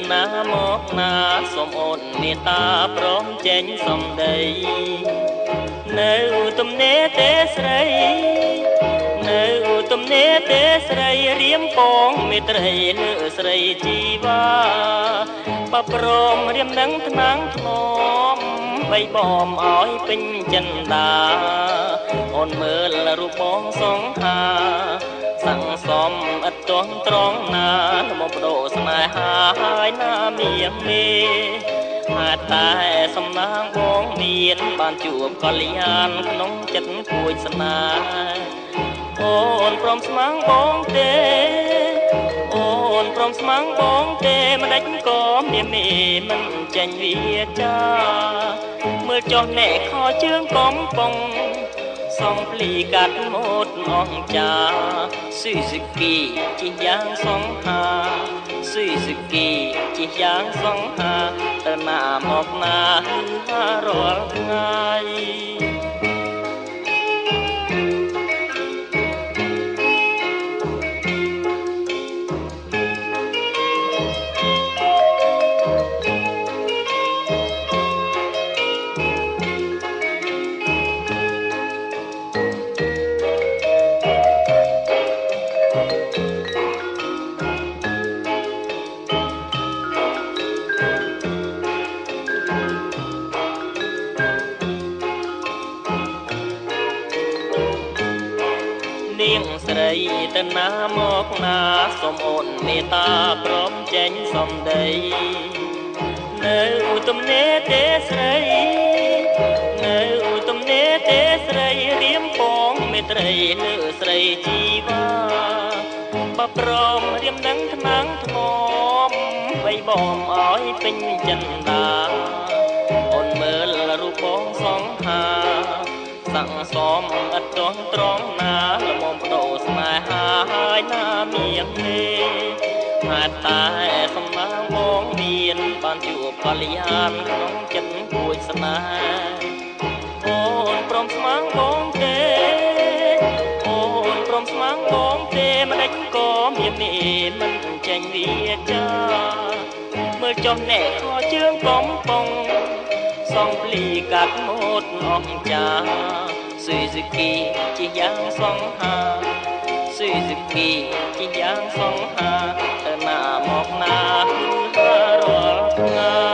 តណាមកណាសូមអូនមេត្តាព្រមចេញសំដីនៅទំនេរទេស្រីនៅទំនេរទេស្រីរៀមពងមេត្រីលើស្រីជីវ៉ាបប្រមរៀមនឹងថ្នាំងធ្នមបីបំឲ្យពេញចិនដាអូនមើលរូបបងសង្ហាសង្សំឥតទាស់ត្រង់ណាមកបដូរស្នេហាហើយណាមៀងមេហេតុតែសំណាងបងមានបានជួបកល្យានក្នុងចិត្តគួចស្នេហ៍អូនព្រមស្មងបងទេអូនព្រមស្មងបងទេមិនដេចក៏មានមេមិនចេញវាចាមើលចុះអ្នកខជើងកំប៉ុងសំភ្លីកាត់ម៉ូតអងចាស៊ឺស៊ឺគីជាយ៉ាងសង្ហាស៊ឺស៊ឺគីជាយ៉ាងសង្ហាទៅណាមកណារាល់ថ្ងៃនាងស្រីទៅណាមកណាសូមអូនមេត្តាព្រមចេញសំដីនៅទំនេរទេស្រីនៅទំនេរទេស្រីរៀមពងមេត្រីលើស្រីជីវ៉ាបប្រមរៀមនឹងថ្នាំងធ្នមបីបំឲ្យពេញចិនដាអូនមើលរូបបងសង្ហាសង្សំឥតទាស់ត្រង់ណាល្មមបដូរស្នេហាហើយណាមៀងទេហេតុតែសំណាងបងមានបានជួបកល្យានក្នុងចិត្តគួចស្នេហ៍អូនព្រមស្មងបងទេអូនព្រមស្មងបងទេមិនដេចក៏មានមេមិនចេញវាចាមើលចុះអ្នកខជើងកំប៉ុងសងភ្លីកាត់ម៉ូតអងចាស៊ឺស៊ឺគីជាយ៉ាងសង្ហាស៊ឺស៊ឺគីជាយ៉ាងសង្ហាទៅណាមកណារាល់ថ្ងៃ